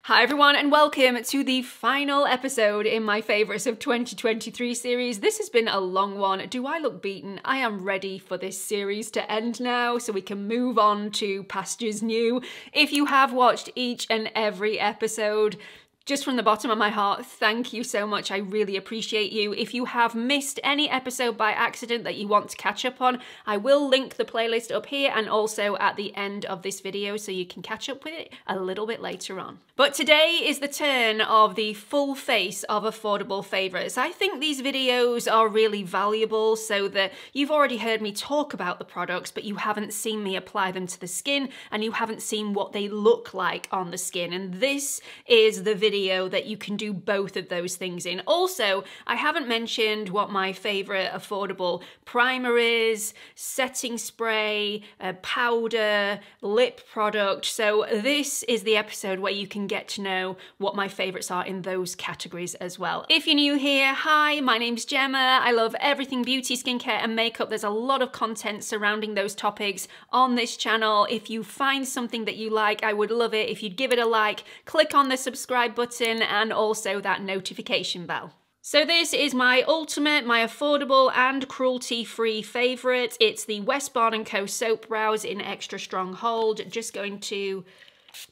Hi everyone and welcome to the final episode in my favourites of 2023 series. This has been a long one. Do I look beaten? I am ready for this series to end now so we can move on to pastures new. If you have watched each and every episode, just from the bottom of my heart, thank you so much. I really appreciate you. If you have missed any episode by accident that you want to catch up on, I will link the playlist up here and also at the end of this video so you can catch up with it a little bit later on. But today is the turn of the full face of affordable favourites. I think these videos are really valuable so that you've already heard me talk about the products, but you haven't seen me apply them to the skin and you haven't seen what they look like on the skin. And this is the video that you can do both of those things in. Also, I haven't mentioned what my favourite affordable primer is, setting spray, powder, lip product. So this is the episode where you can get to know what my favourites are in those categories as well. If you're new here, hi, my name's Gemma. I love everything beauty, skincare and makeup. There's a lot of content surrounding those topics on this channel. If you find something that you like, I would love it if you'd give it a like, click on the subscribe button and also that notification bell. So this is my ultimate, my affordable and cruelty-free favourite. It's the Westbarn & Co Soap Brows in Extra Strong Hold. Just going to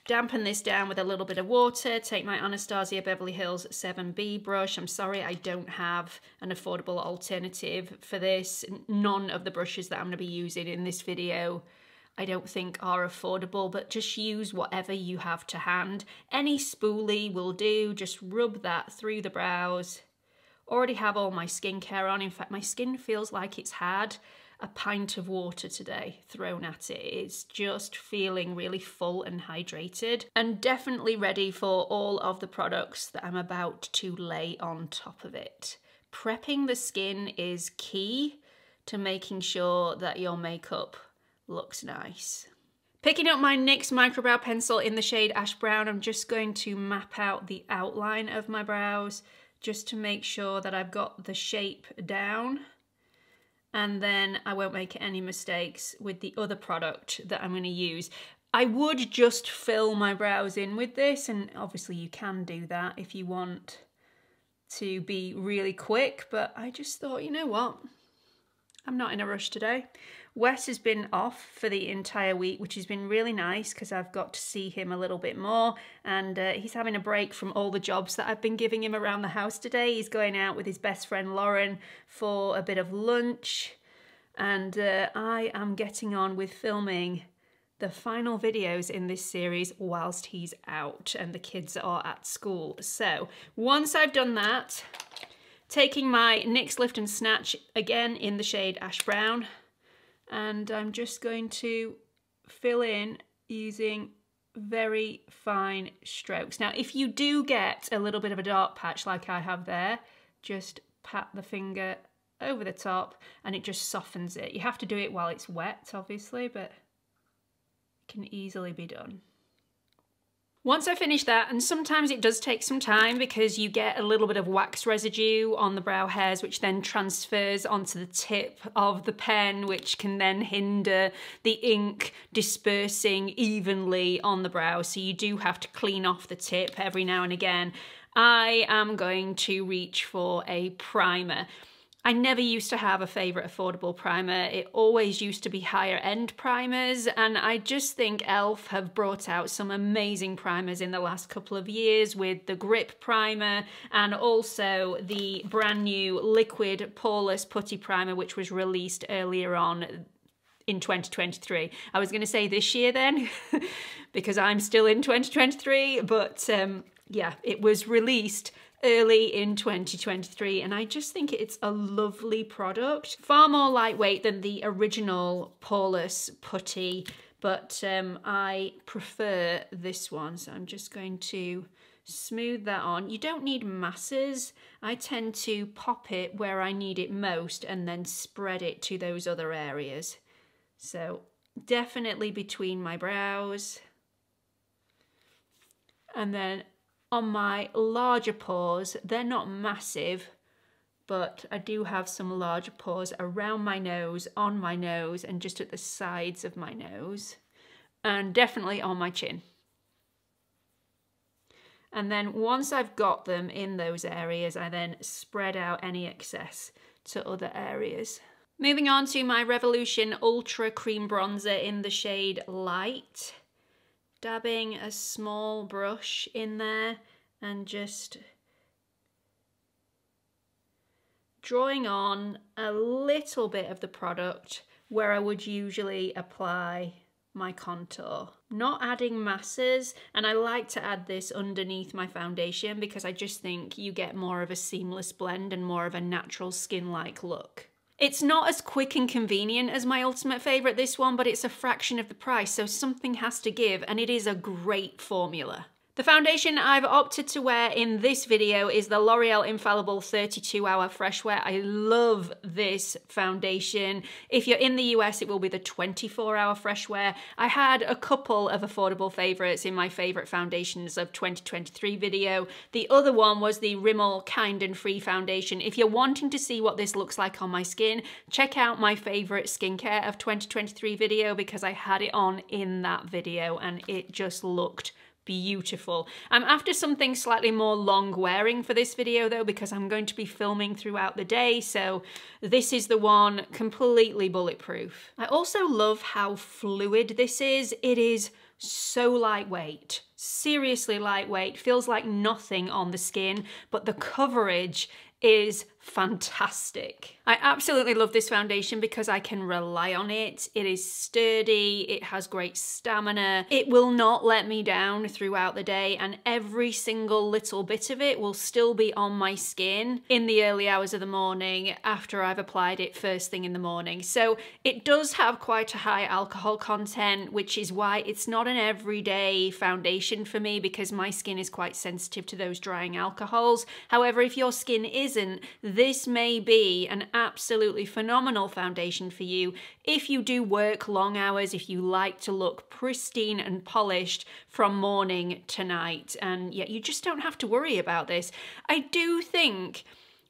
dampen this down with a little bit of water, take my Anastasia Beverly Hills 7B brush. I'm sorry I don't have an affordable alternative for this. None of the brushes that I'm going to be using in this video I don't think are affordable, but just use whatever you have to hand. Any spoolie will do, just rub that through the brows. Already have all my skincare on. In fact, my skin feels like it's had a pint of water today thrown at it. It's just feeling really full and hydrated and definitely ready for all of the products that I'm about to lay on top of it. Prepping the skin is key to making sure that your makeup looks nice. Picking up my NYX microbrow pencil in the shade Ash Brown, I'm just going to map out the outline of my brows just to make sure that I've got the shape down, and then I won't make any mistakes with the other product that I'm going to use. I would just fill my brows in with this, and obviously you can do that if you want to be really quick, but I just thought, you know what? I'm not in a rush today. Wes has been off for the entire week, which has been really nice because I've got to see him a little bit more, and he's having a break from all the jobs that I've been giving him around the house today. He's going out with his best friend Lauren for a bit of lunch, and I am getting on with filming the final videos in this series whilst he's out and the kids are at school. So once I've done that, taking my NYX Lift and Snatch again in the shade Ash Brown, and I'm just going to fill in using very fine strokes. Now, if you do get a little bit of a dark patch like I have there, just pat the finger over the top and it just softens it. You have to do it while it's wet, obviously, but it can easily be done. Once I finish that, and sometimes it does take some time because you get a little bit of wax residue on the brow hairs, which then transfers onto the tip of the pen, which can then hinder the ink dispersing evenly on the brow. So you do have to clean off the tip every now and again. I am going to reach for a primer. I never used to have a favourite affordable primer. It always used to be higher end primers, and I just think e.l.f. have brought out some amazing primers in the last couple of years with the Grip Primer and also the brand new Liquid Poreless Putty Primer, which was released earlier on in 2023. I was going to say this year then, because I'm still in 2023, but yeah, it was released early in 2023, and I just think it's a lovely product. Far more lightweight than the original Poreless Putty, but I prefer this one, so I'm just going to smooth that on. You don't need masses. I tend to pop it where I need it most and then spread it to those other areas. So definitely between my brows, and then on my larger pores. They're not massive, but I do have some larger pores around my nose, on my nose, and just at the sides of my nose, and definitely on my chin. And then once I've got them in those areas, I then spread out any excess to other areas. Moving on to my Revolution Ultra Cream Bronzer in the shade Light. Dabbing a small brush in there and just drawing on a little bit of the product where I would usually apply my contour. Not adding masses, and I like to add this underneath my foundation because I just think you get more of a seamless blend and more of a natural skin-like look. It's not as quick and convenient as my ultimate favourite, this one, but it's a fraction of the price, so something has to give, and it is a great formula. The foundation I've opted to wear in this video is the L'Oreal Infallible 32 Hour Fresh Wear. I love this foundation. If you're in the US, it will be the 24 Hour Fresh Wear. I had a couple of affordable favourites in my favourite foundations of 2023 video. The other one was the Rimmel Kind and Free foundation. If you're wanting to see what this looks like on my skin, check out my favourite skincare of 2023 video because I had it on in that video and it just looked beautiful. I'm after something slightly more long wearing for this video though, because I'm going to be filming throughout the day, so this is the one, completely bulletproof. I also love how fluid this is. It is so lightweight, seriously lightweight, feels like nothing on the skin, but the coverage is fantastic. I absolutely love this foundation because I can rely on it. It is sturdy, it has great stamina, it will not let me down throughout the day, and every single little bit of it will still be on my skin in the early hours of the morning after I've applied it first thing in the morning. So it does have quite a high alcohol content, which is why it's not an everyday foundation for me because my skin is quite sensitive to those drying alcohols. However, if your skin isn't, this may be an absolutely phenomenal foundation for you if you do work long hours, if you like to look pristine and polished from morning to night, and yet you just don't have to worry about this. I do think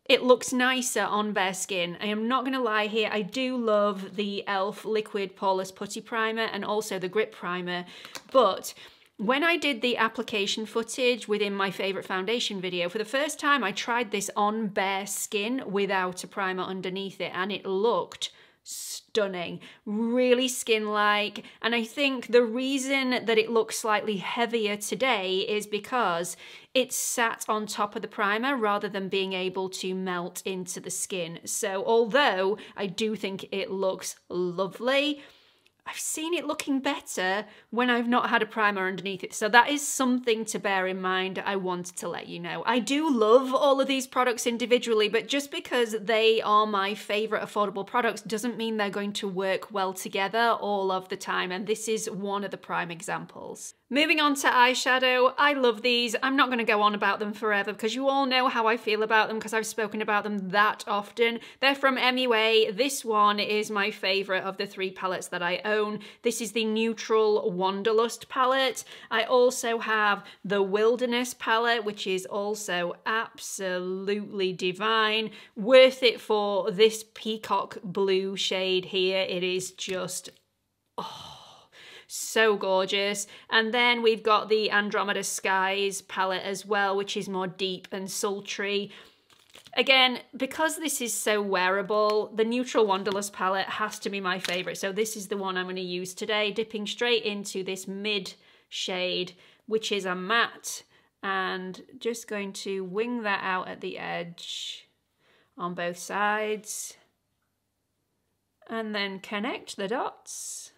it looks nicer on bare skin. I am not going to lie here, I do love the e.l.f. Liquid Poreless Putty Primer and also the Grip Primer, but when I did the application footage within my favourite foundation video, for the first time I tried this on bare skin without a primer underneath it, and it looked stunning, really skin-like. And I think the reason that it looks slightly heavier today is because it sat on top of the primer rather than being able to melt into the skin. So although I do think it looks lovely, I've seen it looking better when I've not had a primer underneath it. So that is something to bear in mind. I wanted to let you know. I do love all of these products individually, but just because they are my favorite affordable products doesn't mean they're going to work well together all of the time. And this is one of the prime examples. Moving on to eyeshadow, I love these. I'm not going to go on about them forever because you all know how I feel about them because I've spoken about them that often. They're from MUA. This one is my favourite of the 3 palettes that I own. This is the Neutral Wanderlust palette. I also have the Wilderness palette, which is also absolutely divine. Worth it for this peacock blue shade here. It is just, oh, so gorgeous. And then we've got the Andromeda Skies palette as well, which is more deep and sultry. Again, because this is so wearable, the Neutral Wanderlust palette has to be my favourite. So this is the one I'm going to use today, dipping straight into this mid shade, which is a matte, and just going to wing that out at the edge on both sides. And then connect the dots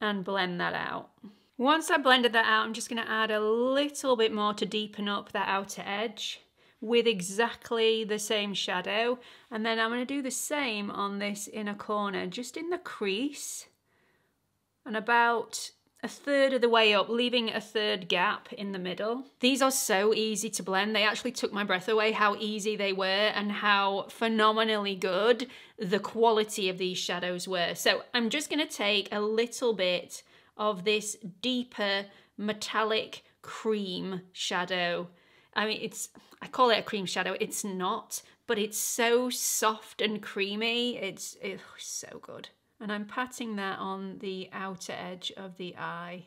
and blend that out. Once I blended that out, I'm just going to add a little bit more to deepen up that outer edge with exactly the same shadow. And then I'm going to do the same on this inner corner, just in the crease and about a third of the way up, leaving a third gap in the middle. These are so easy to blend. They actually took my breath away how easy they were and how phenomenally good the quality of these shadows were. So I'm just going to take a little bit of this deeper metallic cream shadow. I mean, I call it a cream shadow. It's not, but it's so soft and creamy. It's so good. And I'm patting that on the outer edge of the eye,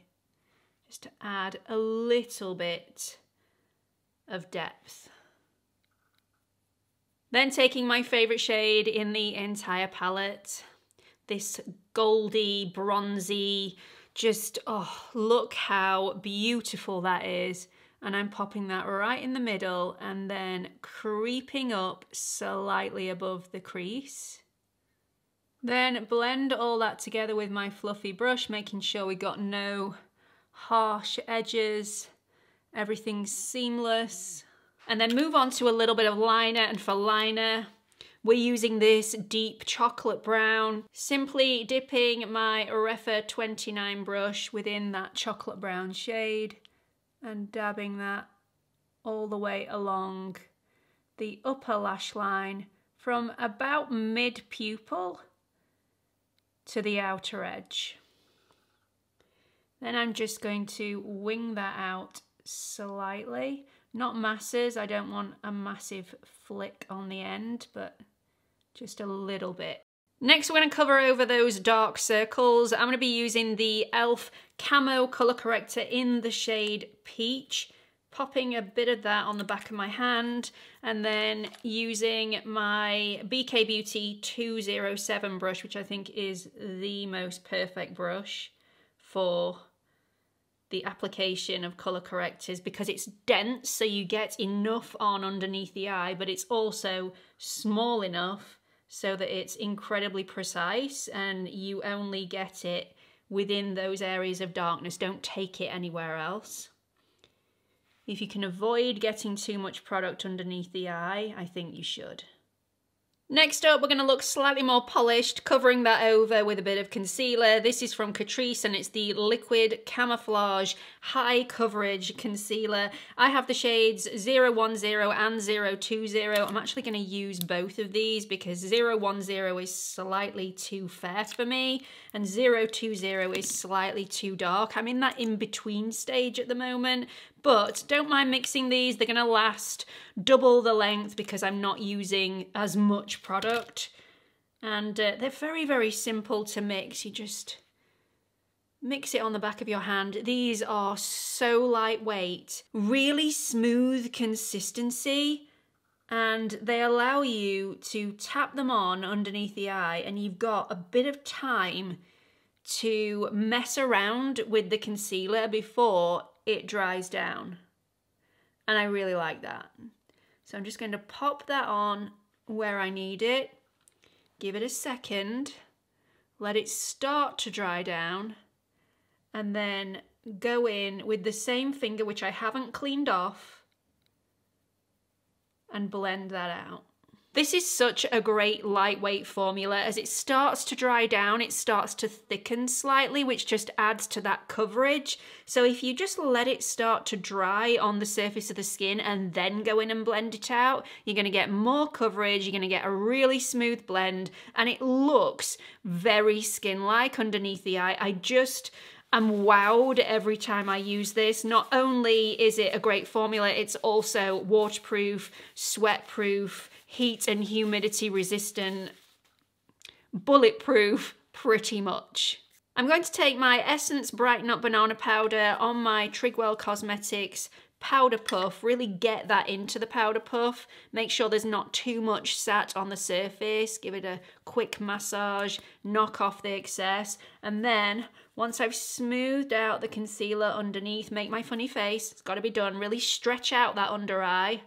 just to add a little bit of depth. Then taking my favourite shade in the entire palette, this goldy, bronzy, just, oh, look how beautiful that is. And I'm popping that right in the middle and then creeping up slightly above the crease. Then blend all that together with my fluffy brush, making sure we got no harsh edges, everything's seamless. And then move on to a little bit of liner, and for liner, we're using this deep chocolate brown, simply dipping my Refa 29 brush within that chocolate brown shade and dabbing that all the way along the upper lash line from about mid-pupil to the outer edge. Then I'm just going to wing that out slightly, not masses. I don't want a massive flick on the end, but just a little bit. Next, we're going to cover over those dark circles. I'm going to be using the e.l.f. Camo Colour Corrector in the shade Peach, popping a bit of that on the back of my hand, and then using my BK Beauty 207 brush, which I think is the most perfect brush for the application of colour correctors, because it's dense, so you get enough on underneath the eye, but it's also small enough so that it's incredibly precise and you only get it within those areas of darkness. Don't take it anywhere else. If you can avoid getting too much product underneath the eye, I think you should. Next up, we're going to look slightly more polished, covering that over with a bit of concealer. This is from Catrice and it's the Liquid Camouflage High Coverage Concealer. I have the shades 010 and 020. I'm actually going to use both of these because 010 is slightly too fair for me and 020 is slightly too dark. I'm in that in-between stage at the moment, but don't mind mixing these. They're going to last double the length because I'm not using as much product. And they're very, very simple to mix. You just mix it on the back of your hand. These are so lightweight, really smooth consistency, and they allow you to tap them on underneath the eye, and you've got a bit of time to mess around with the concealer before it dries down. And I really like that. So I'm just going to pop that on where I need it, give it a second, let it start to dry down, and then go in with the same finger, which I haven't cleaned off, and blend that out. This is such a great lightweight formula. As it starts to dry down, it starts to thicken slightly, which just adds to that coverage. So if you just let it start to dry on the surface of the skin and then go in and blend it out, you're going to get more coverage, you're going to get a really smooth blend, and it looks very skin-like underneath the eye. I'm wowed every time I use this. Not only is it a great formula, it's also waterproof, sweatproof, heat and humidity resistant, bulletproof, pretty much. I'm going to take my Essence Brighten Up Banana Powder on my Trigwell Cosmetics powder puff, really get that into the powder puff, make sure there's not too much sat on the surface, give it a quick massage, knock off the excess, and then once I've smoothed out the concealer underneath, make my funny face, it's got to be done, really stretch out that under eye,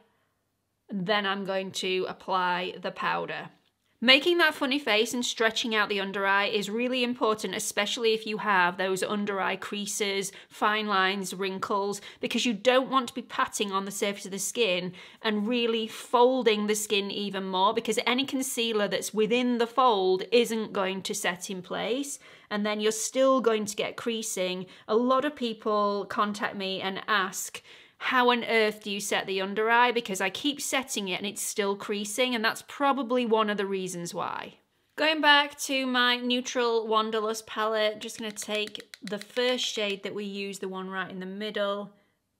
and then I'm going to apply the powder. Making that funny face and stretching out the under eye is really important, especially if you have those under eye creases, fine lines, wrinkles, because you don't want to be patting on the surface of the skin and really folding the skin even more, because any concealer that's within the fold isn't going to set in place, and then you're still going to get creasing. A lot of people contact me and ask, how on earth do you set the under eye? Because I keep setting it and it's still creasing, and that's probably one of the reasons why. Going back to my neutral Wanderlust palette, just going to take the first shade that we use, the one right in the middle,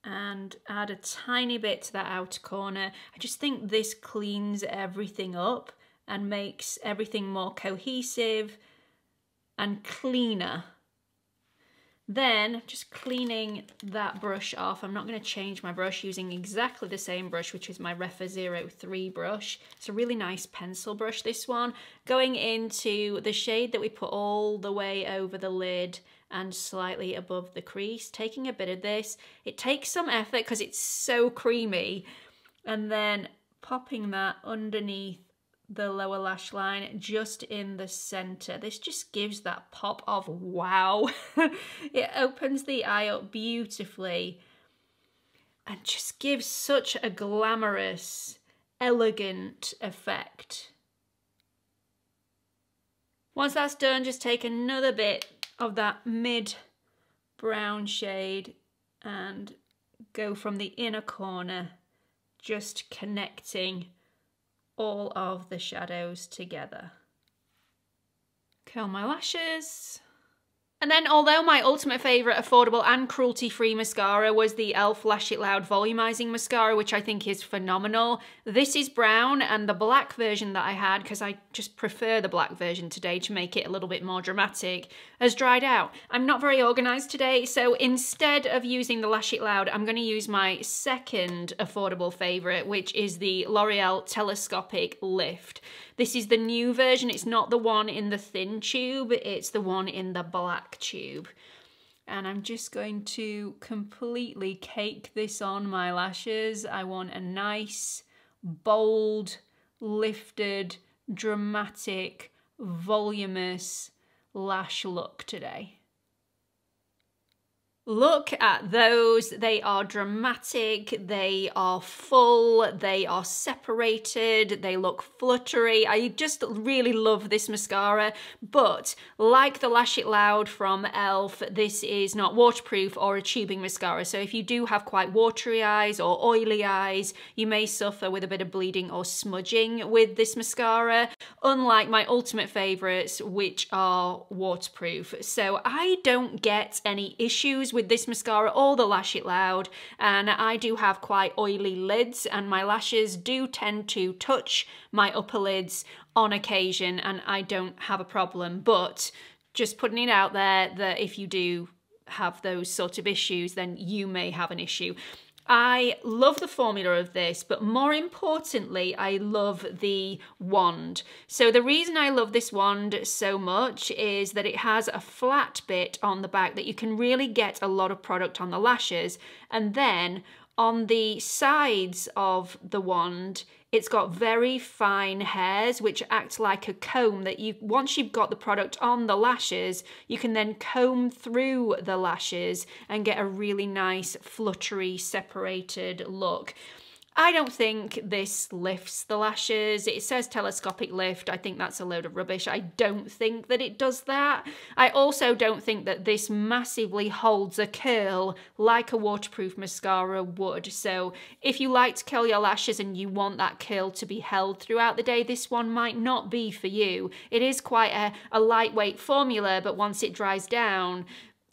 and add a tiny bit to that outer corner. I just think this cleans everything up and makes everything more cohesive and cleaner. Then just cleaning that brush off. I'm not going to change my brush, using exactly the same brush, which is my Refa 03 brush. It's a really nice pencil brush, this one. Going into the shade that we put all the way over the lid and slightly above the crease. Taking a bit of this. It takes some effort because it's so creamy. And then popping that underneath the lower lash line, just in the center. This just gives that pop of wow. It opens the eye up beautifully and just gives such a glamorous, elegant effect. Once that's done, just take another bit of that mid brown shade and go from the inner corner, just connecting all of the shadows together. Curl my lashes. And then, although my ultimate favourite affordable and cruelty-free mascara was the e.l.f. Lash It Loud Volumizing Mascara, which I think is phenomenal, this is brown, and the black version that I had, because I just prefer the black version today to make it a little bit more dramatic, has dried out. I'm not very organised today, so instead of using the Lash It Loud, I'm going to use my second affordable favourite, which is the L'Oreal Telescopic Lift. This is the new version. It's not the one in the thin tube, it's the one in the black tube. And I'm just going to completely cake this on my lashes. I want a nice, bold, lifted, dramatic, voluminous lash look today. Look at those. They are dramatic, they are full, they are separated, they look fluttery. I just really love this mascara, but like the Lash It Loud from e.l.f., this is not waterproof or a tubing mascara, so if you do have quite watery eyes or oily eyes, you may suffer with a bit of bleeding or smudging with this mascara, unlike my ultimate favourites, which are waterproof. So I don't get any issues with this mascara or the Lash It Loud, and I do have quite oily lids, and my lashes do tend to touch my upper lids on occasion, and I don't have a problem. But just putting it out there that if you do have those sort of issues, then you may have an issue. I love the formula of this, but more importantly, I love the wand. So the reason I love this wand so much is that it has a flat bit on the back that you can really get a lot of product on the lashes, and then on the sides of the wand, it's got very fine hairs which act like a comb that you, once you've got the product on the lashes, you can then comb through the lashes and get a really nice fluttery separated look. I don't think this lifts the lashes. It says telescopic lift. I think that's a load of rubbish. I don't think that it does that. I also don't think that this massively holds a curl like a waterproof mascara would. So if you like to curl your lashes and you want that curl to be held throughout the day, this one might not be for you. It is quite a lightweight formula, but once it dries down,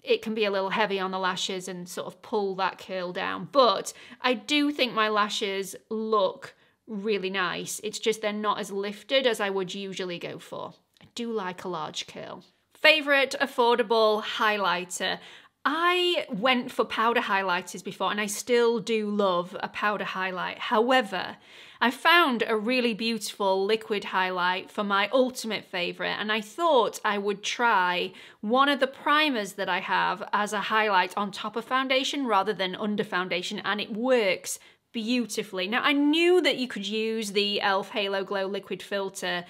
it can be a little heavy on the lashes and sort of pull that curl down. But I do think my lashes look really nice. It's just they're not as lifted as I would usually go for. I do like a large curl. Favourite affordable highlighter. I went for powder highlighters before, and I still do love a powder highlight. However, I found a really beautiful liquid highlight for my ultimate favourite, and I thought I would try one of the primers that I have as a highlight on top of foundation rather than under foundation, and it works beautifully. Now, I knew that you could use the e.l.f. Halo Glow Liquid Filter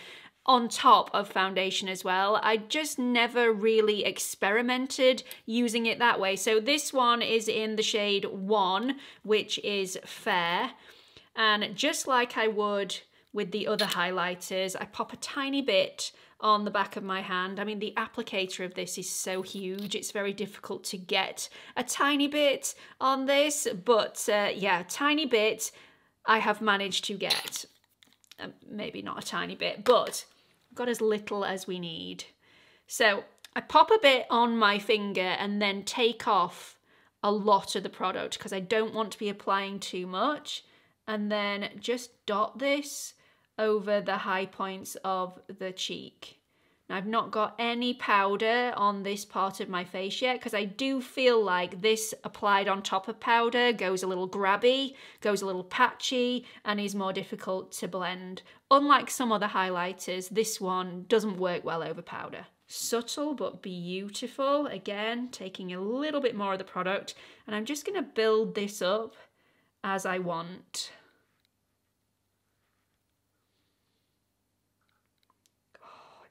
on top of foundation as well. I just never really experimented using it that way. So this one is in the shade 1, which is fair. And just like I would with the other highlighters, I pop a tiny bit on the back of my hand. I mean, the applicator of this is so huge, it's very difficult to get a tiny bit on this, but yeah, tiny bit I have managed to get. Maybe not a tiny bit, but got as little as we need. So I pop a bit on my finger and then take off a lot of the product because I don't want to be applying too much, and then just dot this over the high points of the cheek. Now, I've not got any powder on this part of my face yet because I do feel like this applied on top of powder goes a little grabby, goes a little patchy, and is more difficult to blend. Unlike some other highlighters, this one doesn't work well over powder. Subtle but beautiful. Again, taking a little bit more of the product, and I'm just going to build this up as I want.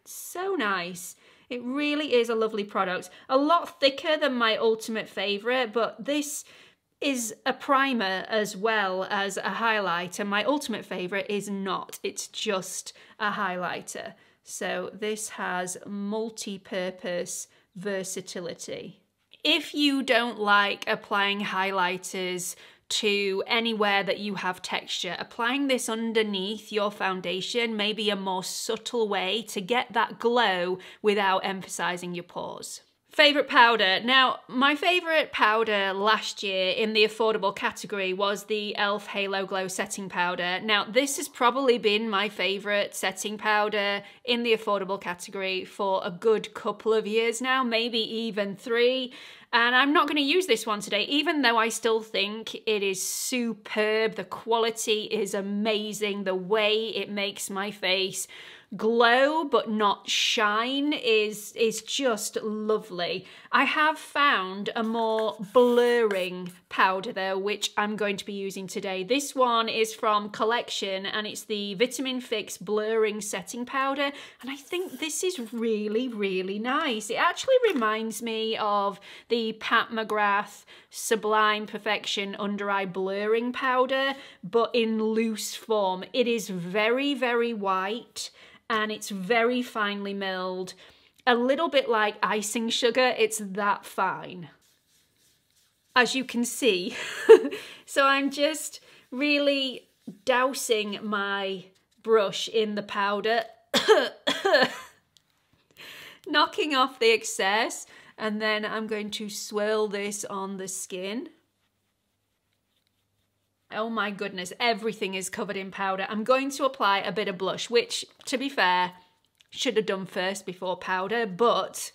So nice. It really is a lovely product. A lot thicker than my ultimate favourite, but this is a primer as well as a highlighter. My ultimate favourite is not. It's just a highlighter. So this has multi-purpose versatility. If you don't like applying highlighters to anywhere that you have texture, applying this underneath your foundation may be a more subtle way to get that glow without emphasizing your pores. Favourite powder. Now, my favourite powder last year in the affordable category was the e.l.f. Halo Glow Setting Powder. Now, this has probably been my favourite setting powder in the affordable category for a good couple of years now, maybe even 3. And I'm not going to use this one today, even though I still think it is superb. The quality is amazing. The way it makes my face glow but not shine is just lovely. I have found a more blurring powder though, which I'm going to be using today. This one is from Collection and it's the Vitamin Fix Blurring Setting Powder, and I think this is really, really nice. It actually reminds me of the Pat McGrath Sublime Perfection Under Eye Blurring Powder, but in loose form. It is very, very white and it's very finely milled. A little bit like icing sugar, it's that fine. As you can see. So I'm just really dousing my brush in the powder, knocking off the excess, and then I'm going to swirl this on the skin. Oh my goodness, everything is covered in powder. I'm going to apply a bit of blush, which, to be fair, should have done first before powder, but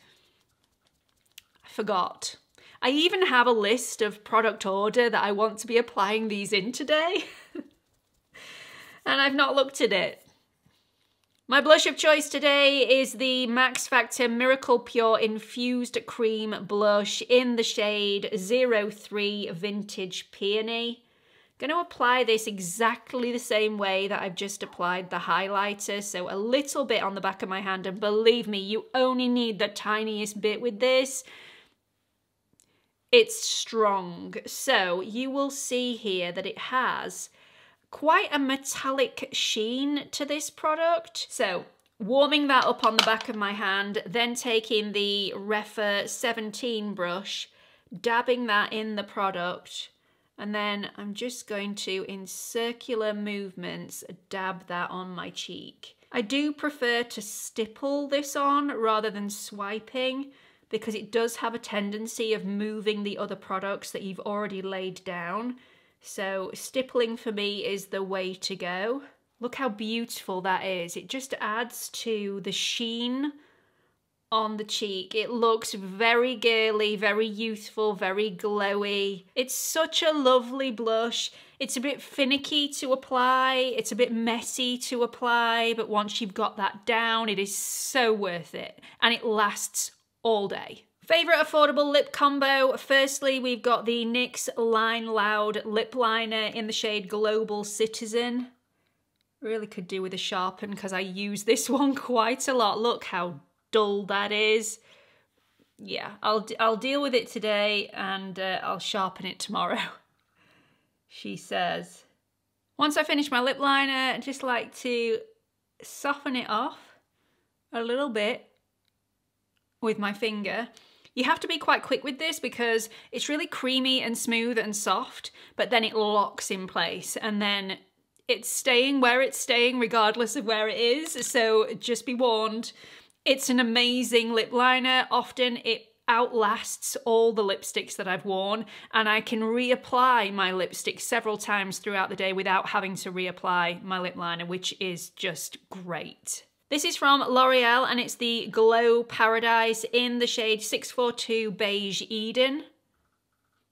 I forgot. I even have a list of product order that I want to be applying these in today, and I've not looked at it. My blush of choice today is the Max Factor Miracle Pure Infused Cream Blush in the shade 03 Vintage Peony. Going to apply this exactly the same way that I've just applied the highlighter, so a little bit on the back of my hand, and believe me, you only need the tiniest bit with this. It's strong. So you will see here that it has quite a metallic sheen to this product. So warming that up on the back of my hand, then taking the Refa 17 brush, dabbing that in the product, and then I'm just going to, in circular movements, dab that on my cheek. I do prefer to stipple this on rather than swiping, because it does have a tendency of moving the other products that you've already laid down. So stippling for me is the way to go. Look how beautiful that is. It just adds to the sheen on the cheek. It looks very girly, very youthful, very glowy. It's such a lovely blush. It's a bit finicky to apply. It's a bit messy to apply, but once you've got that down, it is so worth it. And it lasts all day. Favourite affordable lip combo. Firstly, we've got the NYX Line Loud lip liner in the shade Global Citizen. Really could do with a sharpen because I use this one quite a lot. Look how dull that is. Yeah, I'll deal with it today and I'll sharpen it tomorrow, she says. Once I finish my lip liner, I just like to soften it off a little bit with my finger. You have to be quite quick with this because it's really creamy and smooth and soft, but then it locks in place and then it's staying where it's staying regardless of where it is. So just be warned. It's an amazing lip liner. Often it outlasts all the lipsticks that I've worn, and I can reapply my lipstick several times throughout the day without having to reapply my lip liner, which is just great. This is from L'Oreal and it's the Glow Paradise in the shade 642 Beige Eden.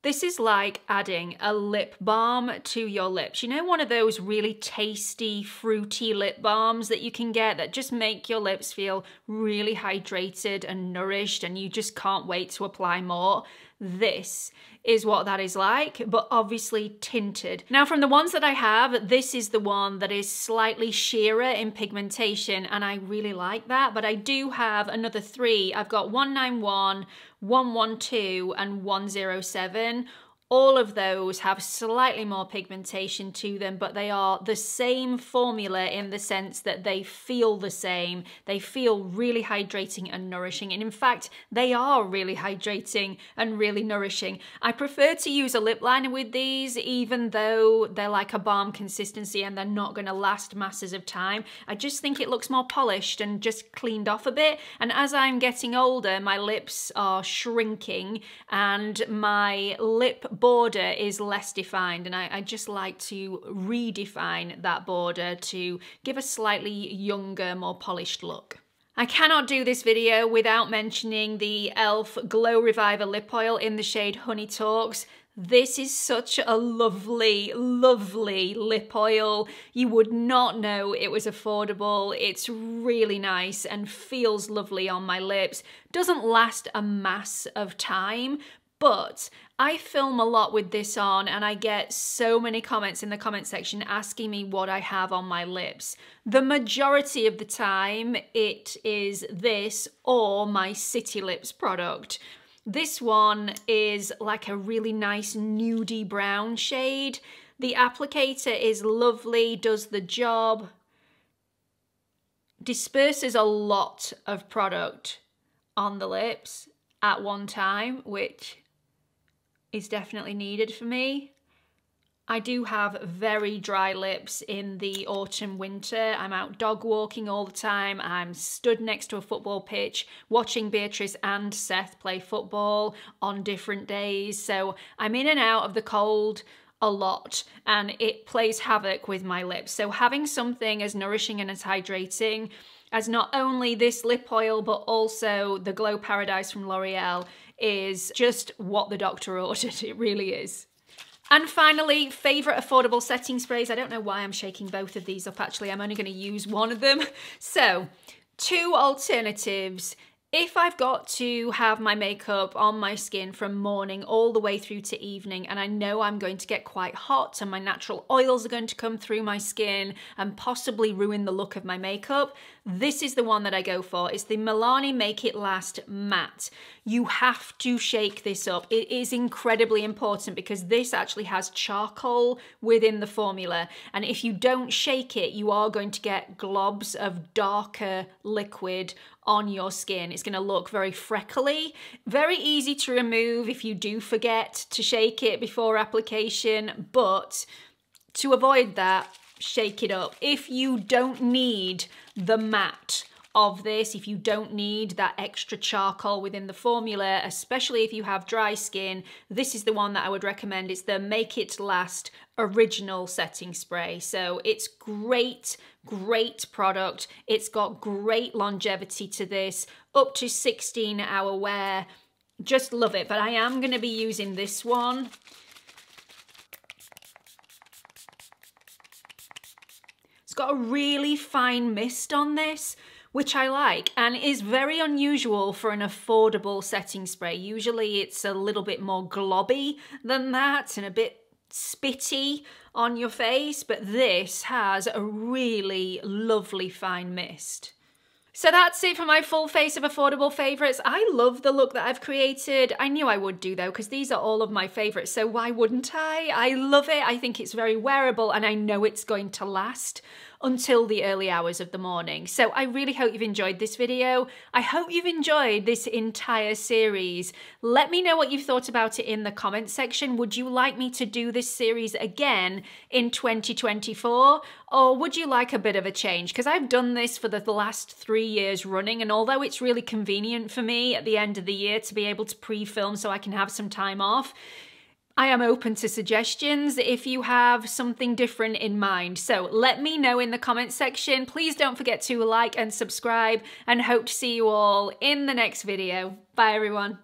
This is like adding a lip balm to your lips. You know, one of those really tasty, fruity lip balms that you can get that just make your lips feel really hydrated and nourished and you just can't wait to apply more? This is what that is like, but obviously tinted. Now from the ones that I have, this is the one that is slightly sheerer in pigmentation and I really like that, but I do have another 3. I've got 191, 112 and 107. All of those have slightly more pigmentation to them, but they are the same formula in the sense that they feel the same. They feel really hydrating and nourishing. And in fact, they are really hydrating and really nourishing. I prefer to use a lip liner with these, even though they're like a balm consistency and they're not going to last masses of time. I just think it looks more polished and just cleaned off a bit. And as I'm getting older, my lips are shrinking and my lip border is less defined, and I just like to redefine that border to give a slightly younger, more polished look. I cannot do this video without mentioning the e.l.f. Glow Reviver Lip Oil in the shade Honey Talks. This is such a lovely, lovely lip oil. You would not know it was affordable. It's really nice and feels lovely on my lips. Doesn't last a mass of time, but I film a lot with this on and I get so many comments in the comment section asking me what I have on my lips. The majority of the time it is this or my City Lips product. This one is like a really nice nudie brown shade. The applicator is lovely, does the job, disperses a lot of product on the lips at one time, which is definitely needed for me. I do have very dry lips in the autumn winter. I'm out dog walking all the time. I'm stood next to a football pitch watching Beatrice and Seth play football on different days. So I'm in and out of the cold a lot and it plays havoc with my lips. So having something as nourishing and as hydrating as not only this lip oil but also the Glow Paradise from L'Oreal is just what the doctor ordered. It really is. And finally, favourite affordable setting sprays. I don't know why I'm shaking both of these up actually. I'm only going to use one of them. So, 2 alternatives. If I've got to have my makeup on my skin from morning all the way through to evening and I know I'm going to get quite hot and my natural oils are going to come through my skin and possibly ruin the look of my makeup, this is the one that I go for. It's the Milani Make It Last Matte. You have to shake this up. It is incredibly important because this actually has charcoal within the formula. And if you don't shake it, you are going to get globs of darker liquid on your skin. It's going to look very freckly, very easy to remove if you do forget to shake it before application, but to avoid that, shake it up. If you don't need the matte of this, if you don't need that extra charcoal within the formula, especially if you have dry skin, this is the one that I would recommend. It's the Make It Last Original Setting Spray. So it's great, great product. It's got great longevity to this, up to 16-hour wear. Just love it. But I am going to be using this one. It's got a really fine mist on this, which I like, and is very unusual for an affordable setting spray. Usually it's a little bit more globby than that and a bit spitty on your face, but this has a really lovely fine mist. So that's it for my full face of affordable favourites. I love the look that I've created. I knew I would do though, because these are all of my favourites, so why wouldn't I? I love it. I think it's very wearable and I know it's going to last until the early hours of the morning. So I really hope you've enjoyed this video. I hope you've enjoyed this entire series. Let me know what you've thought about it in the comment section. Would you like me to do this series again in 2024? Or would you like a bit of a change? Because I've done this for the last 3 years running, and although it's really convenient for me at the end of the year to be able to pre-film so I can have some time off, I am open to suggestions if you have something different in mind. So let me know in the comments section. Please don't forget to like and subscribe, and hope to see you all in the next video. Bye everyone.